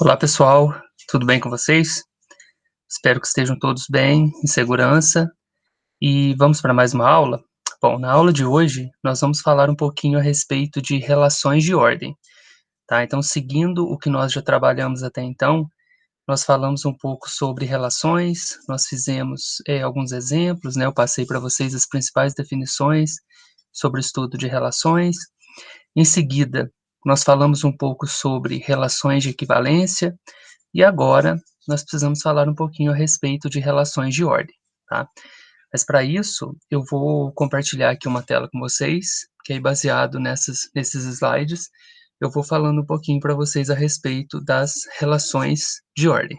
Olá, pessoal, tudo bem com vocês? Espero que estejam todos bem, em segurança. E vamos para mais uma aula? Bom, na aula de hoje, nós vamos falar um pouquinho a respeito de relações de ordem, tá? Então, seguindo o que nós já trabalhamos até então, nós falamos um pouco sobre relações, nós fizemos alguns exemplos, né? Eu passei para vocês as principais definições sobre o estudo de relações. Em seguida, nós falamos um pouco sobre relações de equivalência. E agora nós precisamos falar um pouquinho a respeito de relações de ordem, tá? Mas para isso, eu vou compartilhar aqui uma tela com vocês, que aí baseado nesses slides, eu vou falando um pouquinho para vocês a respeito das relações de ordem.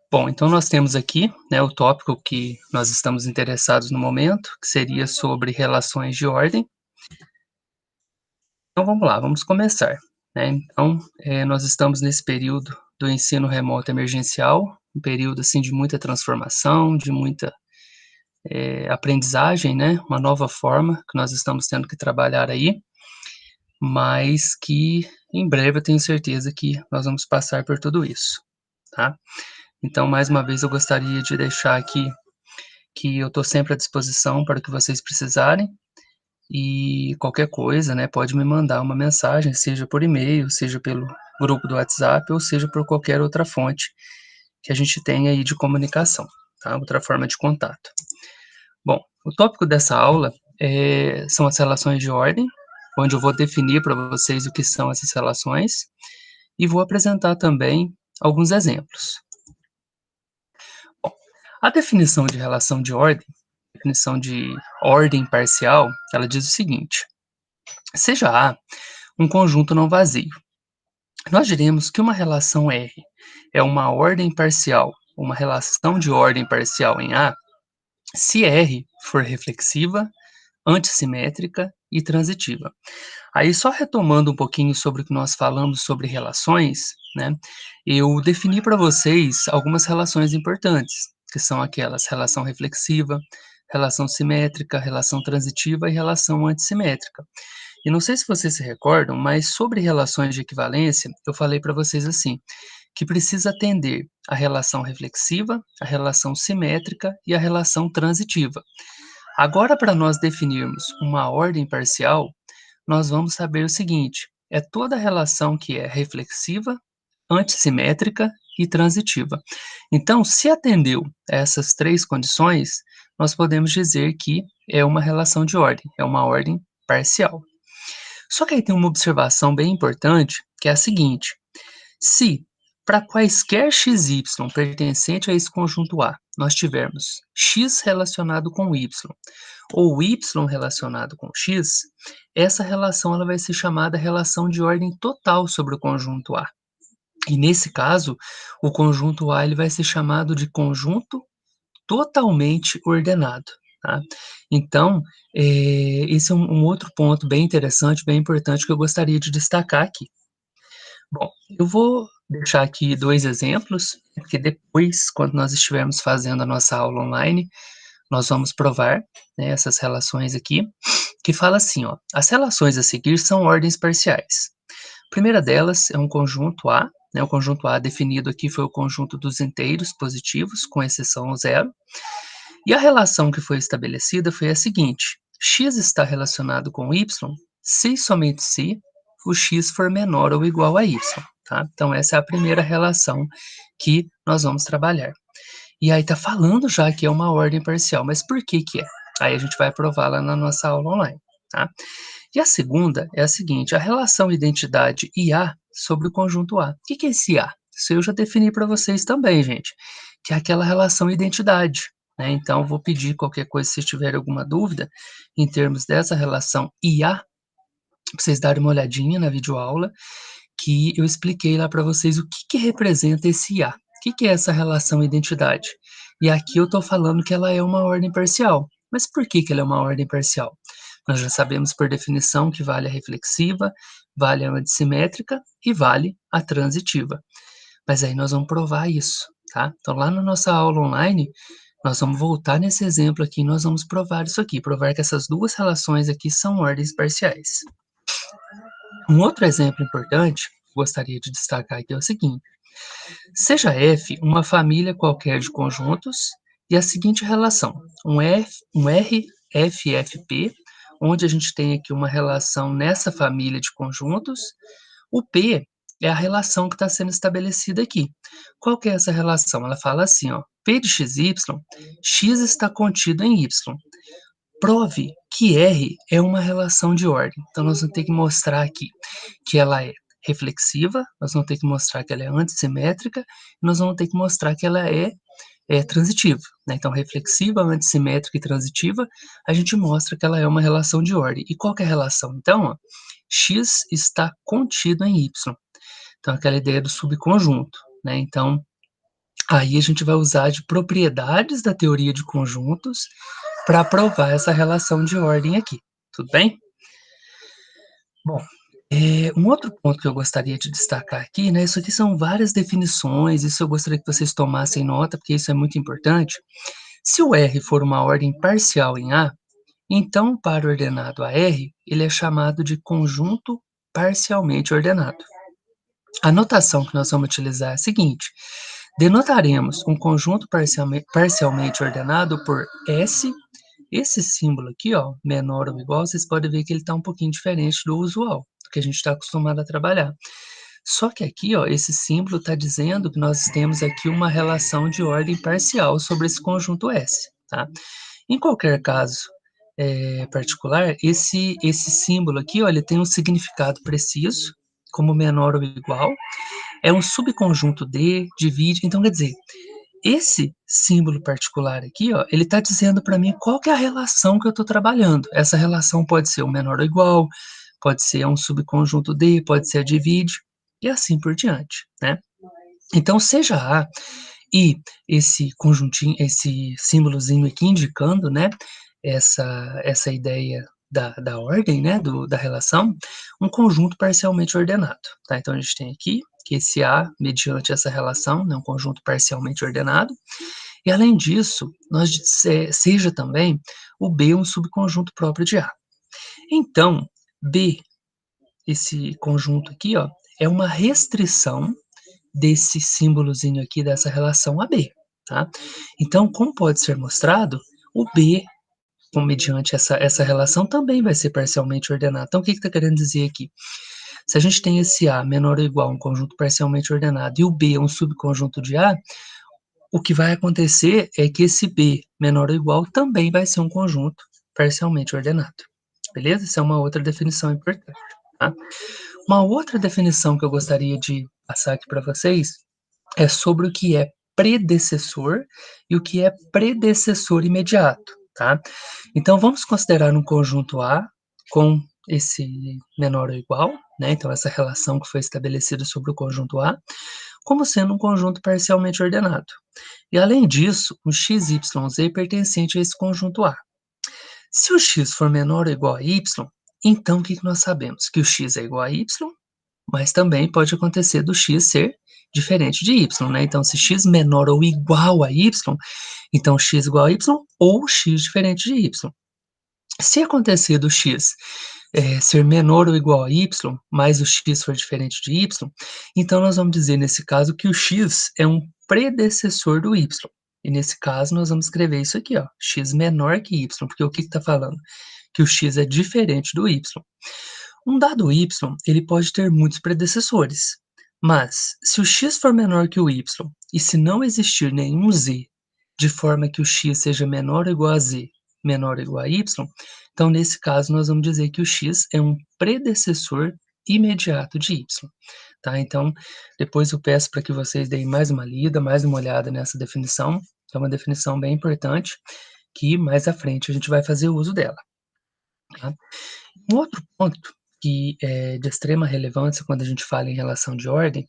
Bom, então nós temos aqui, né, o tópico que nós estamos interessados no momento, que seria sobre relações de ordem. Então vamos lá, vamos começar, né? Então, nós estamos nesse período do ensino remoto emergencial, um período, assim, de muita transformação, de muita, aprendizagem, né, uma nova forma que nós estamos tendo que trabalhar aí, mas que em breve eu tenho certeza que nós vamos passar por tudo isso, tá? Então, mais uma vez, eu gostaria de deixar aqui que eu estou sempre à disposição para o que vocês precisarem. E qualquer coisa, né, pode me mandar uma mensagem, seja por e-mail, seja pelo grupo do WhatsApp, ou seja por qualquer outra fonte que a gente tenha aí de comunicação, tá? Outra forma de contato. Bom, o tópico dessa aula são as relações de ordem, onde eu vou definir para vocês o que são essas relações e vou apresentar também alguns exemplos. Bom, a definição de relação de ordem, definição de ordem parcial, ela diz o seguinte: seja A um conjunto não vazio. Nós diremos que uma relação R é uma ordem parcial, uma relação de ordem parcial em A, se R for reflexiva, antissimétrica e transitiva. Aí, só retomando um pouquinho sobre o que nós falamos sobre relações, né, eu defini para vocês algumas relações importantes, que são aquelas relação reflexiva, relação simétrica, relação transitiva e relação antissimétrica. E não sei se vocês se recordam, mas sobre relações de equivalência, eu falei para vocês assim, que precisa atender a relação reflexiva, a relação simétrica e a relação transitiva. Agora, para nós definirmos uma ordem parcial, nós vamos saber o seguinte: é toda relação que é reflexiva, antissimétrica e transitiva. Então, se atendeu a essas três condições, nós podemos dizer que é uma relação de ordem, é uma ordem parcial. Só que aí tem uma observação bem importante, que é a seguinte: se para quaisquer xy pertencente a esse conjunto A, nós tivermos x relacionado com y ou y relacionado com x, essa relação ela vai ser chamada relação de ordem total sobre o conjunto A. E nesse caso, o conjunto A ele vai ser chamado de conjunto totalmente ordenado, tá? Então, esse é um outro ponto bem interessante, bem importante que eu gostaria de destacar aqui. Bom, eu vou deixar aqui 2 exemplos, porque depois, quando nós estivermos fazendo a nossa aula online, nós vamos provar, né, essas relações aqui, que fala assim, ó: as relações a seguir são ordens parciais. A primeira delas é um conjunto A, né, o conjunto A definido aqui foi o conjunto dos inteiros positivos, com exceção ao zero, e a relação que foi estabelecida foi a seguinte: x está relacionado com y se e somente se o x for menor ou igual a y, tá? Então essa é a primeira relação que nós vamos trabalhar. E aí tá falando já que é uma ordem parcial, mas por que que é? Aí a gente vai provar lá na nossa aula online, tá? E a segunda é a seguinte: a relação identidade IA sobre o conjunto A. O que que é esse A? Isso eu já defini para vocês também, gente, que é aquela relação identidade, né? Então vou pedir qualquer coisa, se tiver alguma dúvida em termos dessa relação IA, para vocês darem uma olhadinha na videoaula, que eu expliquei lá para vocês o que que representa esse IA. O que que é essa relação identidade? E aqui eu estou falando que ela é uma ordem parcial. Mas por que que ela é uma ordem parcial? Nós já sabemos por definição que vale a reflexiva, vale a antissimétrica e vale a transitiva. Mas aí nós vamos provar isso, tá? Então lá na nossa aula online, Nós vamos voltar nesse exemplo aqui e nós vamos provar isso aqui, provar que essas duas relações aqui são ordens parciais. Um outro exemplo importante que eu gostaria de destacar aqui é o seguinte: seja F uma família qualquer de conjuntos e a seguinte relação, um RFFP, onde a gente tem aqui uma relação nessa família de conjuntos. O P é a relação que está sendo estabelecida aqui. Qual que é essa relação? Ela fala assim, ó, P de xy, x está contido em y. Prove que R é uma relação de ordem. Então, nós vamos ter que mostrar aqui que ela é reflexiva, nós vamos ter que mostrar que ela é antissimétrica, e nós vamos ter que mostrar que ela é transitiva, né? Então, reflexiva, antissimétrica e transitiva, a gente mostra que ela é uma relação de ordem. E qual que é a relação? Então, ó, x está contido em y. Então, aquela ideia do subconjunto, né? Então, aí a gente vai usar de propriedades da teoria de conjuntos para provar essa relação de ordem aqui, tudo bem? Bom, um outro ponto que eu gostaria de destacar aqui, né, isso aqui são várias definições, isso eu gostaria que vocês tomassem nota, porque isso é muito importante. Se o R for uma ordem parcial em A, então o par ordenado AR, ele é chamado de conjunto parcialmente ordenado. A notação que nós vamos utilizar é a seguinte: denotaremos um conjunto parcialmente ordenado por S. Esse símbolo aqui, ó, menor ou igual, vocês podem ver que ele está um pouquinho diferente do usual, do que a gente está acostumado a trabalhar. Só que aqui, ó, esse símbolo está dizendo que nós temos aqui uma relação de ordem parcial sobre esse conjunto S, tá? Em qualquer caso particular, esse símbolo aqui, ó, ele tem um significado preciso, como menor ou igual, é um subconjunto D, divide, então quer dizer, esse símbolo particular aqui, ó, ele está dizendo para mim qual que é a relação que eu estou trabalhando. Essa relação pode ser o menor ou igual, pode ser um subconjunto D, pode ser a divide, e assim por diante, né? Então, seja A e esse conjuntinho, esse símbolozinho aqui indicando, né, essa ideia da ordem, né, da relação, um conjunto parcialmente ordenado, tá? Então, a gente tem aqui que esse A, mediante essa relação, né, um conjunto parcialmente ordenado, e além disso, seja também o B um subconjunto próprio de A. Então, B, esse conjunto aqui, ó, é uma restrição desse símbolozinho aqui, dessa relação AB, tá? Então, como pode ser mostrado, o B, mediante essa relação, também vai ser parcialmente ordenado. Então, o que está querendo dizer aqui? Se a gente tem esse A menor ou igual a um conjunto parcialmente ordenado e o B é um subconjunto de A, o que vai acontecer é que esse B menor ou igual também vai ser um conjunto parcialmente ordenado. Beleza? Essa é uma outra definição importante, tá? Uma outra definição que eu gostaria de passar aqui para vocês é sobre o que é predecessor e o que é predecessor imediato, tá? Então, vamos considerar um conjunto A com esse menor ou igual, né? Então, essa relação que foi estabelecida sobre o conjunto A, como sendo um conjunto parcialmente ordenado. E, além disso, o x, y, z pertencente a esse conjunto A. Se o x for menor ou igual a y, então o que nós sabemos? Que o x é igual a y, mas também pode acontecer do x ser diferente de y, né? Então, se x menor ou igual a y, então x igual a y ou x diferente de y. Se acontecer do x ser menor ou igual a y, mas o x for diferente de y, então nós vamos dizer nesse caso que o x é um predecessor do y. E nesse caso nós vamos escrever isso aqui, ó, x menor que y, porque o que está falando? Que o x é diferente do y. Um dado y, ele pode ter muitos predecessores, mas se o x for menor que o y e se não existir nenhum z, de forma que o x seja menor ou igual a z, menor ou igual a y, então nesse caso nós vamos dizer que o x é um predecessor imediato de y, tá? Então, depois eu peço para que vocês deem mais uma lida, mais uma olhada nessa definição, é uma definição bem importante, que mais à frente a gente vai fazer uso dela, tá? Um outro ponto que é de extrema relevância quando a gente fala em relação de ordem,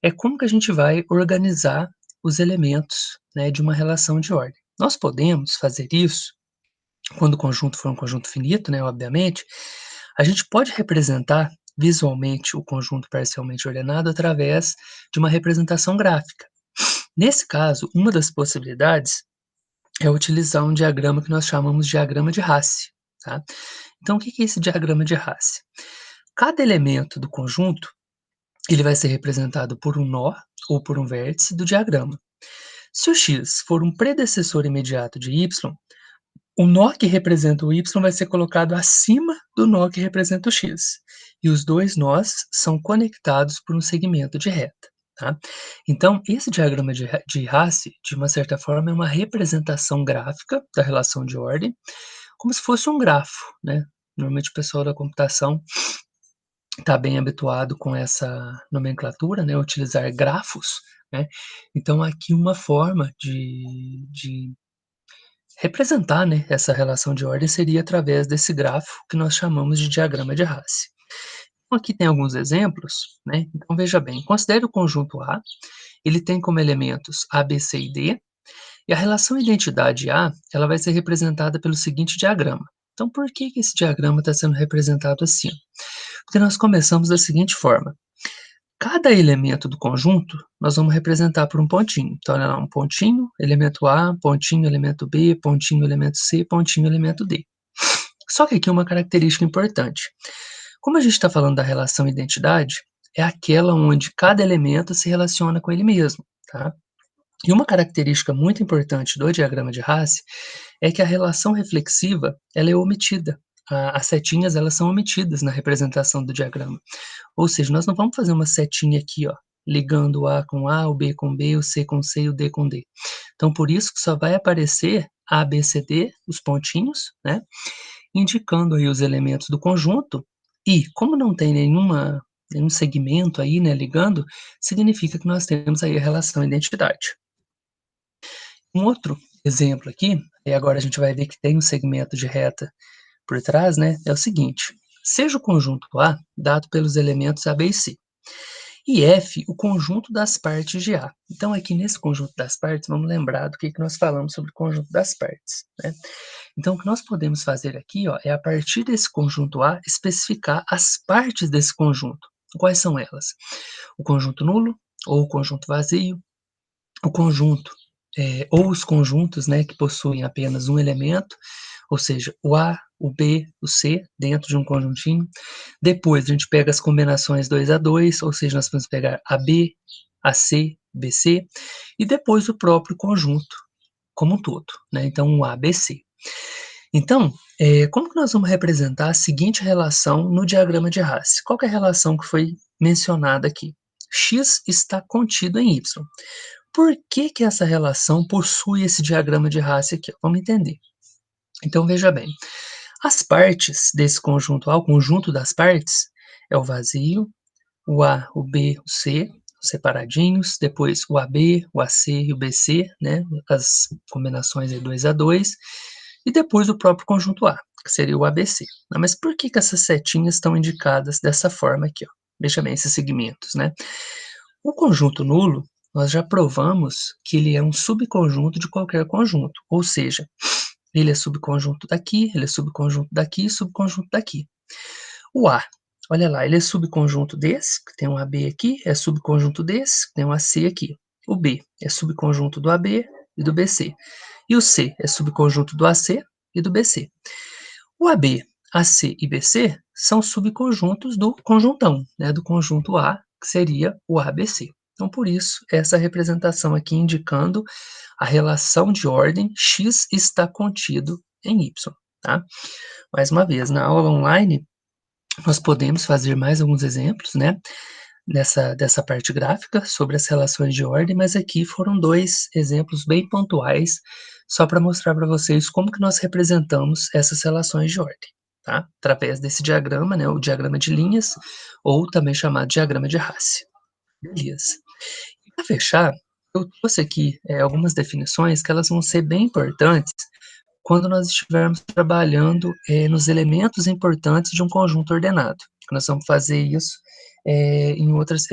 é como que a gente vai organizar os elementos, né, de uma relação de ordem. Nós podemos fazer isso quando o conjunto for um conjunto finito, né, obviamente, a gente pode representar visualmente o conjunto parcialmente ordenado através de uma representação gráfica. Nesse caso, uma das possibilidades é utilizar um diagrama que nós chamamos de diagrama de Hasse, tá? Então o que que é esse diagrama de Hasse? Cada elemento do conjunto, ele vai ser representado por um nó ou por um vértice do diagrama. Se o x for um predecessor imediato de y, o nó que representa o y vai ser colocado acima do nó que representa o x. E os dois nós são conectados por um segmento de reta, tá? Então, esse diagrama de Hasse, de uma certa forma, é uma representação gráfica da relação de ordem, como se fosse um grafo, né? Normalmente o pessoal da computação está bem habituado com essa nomenclatura, né? Utilizar grafos, né? Então, aqui uma forma de representar, né, essa relação de ordem seria através desse grafo que nós chamamos de diagrama de Hasse. Então, aqui tem alguns exemplos, né? Então veja bem, considere o conjunto A, ele tem como elementos A, B, C e D, e a relação identidade A, ela vai ser representada pelo seguinte diagrama. Então por que que esse diagrama está sendo representado assim? Porque nós começamos da seguinte forma: cada elemento do conjunto, nós vamos representar por um pontinho. Então, olha lá, um pontinho, elemento A, pontinho, elemento B, pontinho, elemento C, pontinho, elemento D. Só que aqui uma característica importante. Como a gente está falando da relação identidade, é aquela onde cada elemento se relaciona com ele mesmo, tá? E uma característica muito importante do diagrama de Hasse é que a relação reflexiva, ela é omitida. As setinhas, elas são omitidas na representação do diagrama. Ou seja, nós não vamos fazer uma setinha aqui, ó, ligando o A com A, o B com B, o C com C e o D com D. Então, por isso que só vai aparecer A, B, C, D, os pontinhos, né, indicando aí os elementos do conjunto. E, como não tem nenhum segmento aí, né, ligando, significa que nós temos aí a relação identidade. Um outro exemplo aqui, e agora a gente vai ver que tem um segmento de reta por trás, né, é o seguinte: seja o conjunto A dado pelos elementos A, B e C, e F o conjunto das partes de A. Então, aqui nesse conjunto das partes, vamos lembrar do que nós falamos sobre o conjunto das partes, né? Então, o que nós podemos fazer aqui, ó, é a partir desse conjunto A, especificar as partes desse conjunto. Quais são elas? O conjunto nulo, ou o conjunto vazio, o conjunto, ou os conjuntos, né, que possuem apenas um elemento, ou seja, o A, o B, o C, dentro de um conjuntinho. Depois a gente pega as combinações 2 a 2, ou seja, nós vamos pegar AB, AC, BC, e depois o próprio conjunto como um todo, né? Então, um ABC. Então, como que nós vamos representar a seguinte relação no diagrama de Hasse? Qual que é a relação que foi mencionada aqui? X está contido em Y. Por que que essa relação possui esse diagrama de Hasse aqui? Vamos entender. Então, veja bem, as partes desse conjunto A, o conjunto das partes, é o vazio, o A, o B, o C, separadinhos, depois o AB, o AC e o BC, né, as combinações aí 2 a 2, e depois o próprio conjunto A, que seria o ABC. Mas por que que essas setinhas estão indicadas dessa forma aqui, ó? Veja bem esses segmentos, né? O conjunto nulo, nós já provamos que ele é um subconjunto de qualquer conjunto, ou seja, ele é subconjunto daqui, ele é subconjunto daqui, subconjunto daqui. O A, olha lá, ele é subconjunto desse, que tem um AB aqui, é subconjunto desse, que tem um AC aqui. O B é subconjunto do AB e do BC. E o C é subconjunto do AC e do BC. O AB, AC e BC são subconjuntos do conjuntão, né, do conjunto A, que seria o ABC. Então, por isso, essa representação aqui indicando a relação de ordem X está contido em Y, tá? Mais uma vez, na aula online, nós podemos fazer mais alguns exemplos, né, dessa parte gráfica sobre as relações de ordem, mas aqui foram dois exemplos bem pontuais, só para mostrar para vocês como que nós representamos essas relações de ordem, tá? Através desse diagrama, né, o diagrama de linhas, ou também chamado diagrama de Hasse. Beleza. Para fechar, eu trouxe aqui algumas definições que elas vão ser bem importantes quando nós estivermos trabalhando nos elementos importantes de um conjunto ordenado. Nós vamos fazer isso em outras,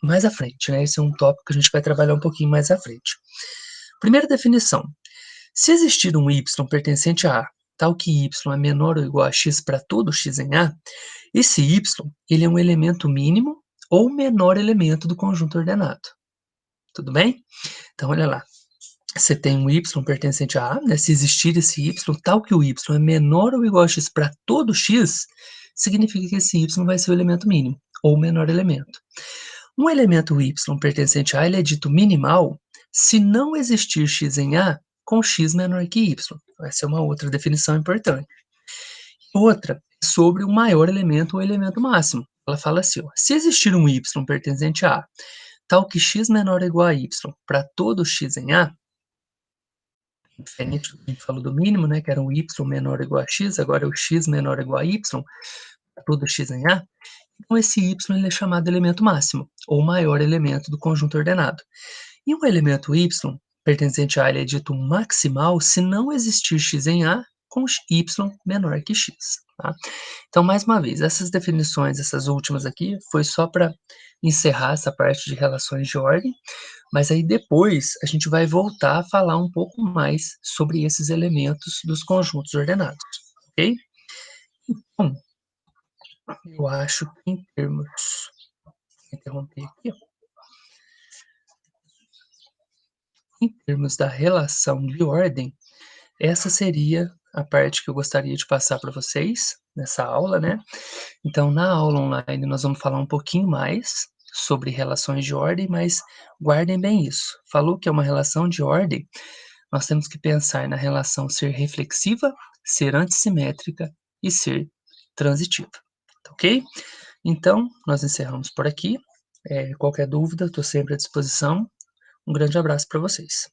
mais à frente, né? Esse é um tópico que a gente vai trabalhar um pouquinho mais à frente. Primeira definição: se existir um y pertencente a A, tal que y é menor ou igual a x para todo x em A, esse y ele é um elemento mínimo ou menor elemento do conjunto ordenado. Tudo bem? Então, olha lá. você tem um y pertencente a A, né, se existir esse y, tal que o y é menor ou igual a x para todo x, significa que esse y vai ser o elemento mínimo, ou o menor elemento. Um elemento y pertencente a A, ele é dito minimal se não existir x em A com x menor que y. Essa é uma outra definição importante. Outra, sobre o maior elemento ou elemento máximo. Ela fala assim, ó, se existir um y pertencente a A, tal que x menor ou igual a y para todo x em A, diferente do que a gente falou do mínimo, né, que era um y menor ou igual a x, agora é o x menor ou igual a y, para todo x em A, então esse y ele é chamado elemento máximo, ou maior elemento do conjunto ordenado. E um elemento y pertencente a A ele é dito maximal se não existir x em A com y menor que x. Tá? Então, mais uma vez, essas definições, essas últimas aqui, foi só para encerrar essa parte de relações de ordem, mas aí depois a gente vai voltar a falar um pouco mais sobre esses elementos dos conjuntos ordenados, ok? Bom, eu acho que em termos... Vou interromper aqui. Em termos da relação de ordem, essa seria a parte que eu gostaria de passar para vocês nessa aula, né? Então, na aula online, nós vamos falar um pouquinho mais sobre relações de ordem, mas guardem bem isso. Falou que é uma relação de ordem, nós temos que pensar na relação ser reflexiva, ser antissimétrica e ser transitiva, tá ok? Então, nós encerramos por aqui. Qualquer dúvida, estou sempre à disposição. Um grande abraço para vocês.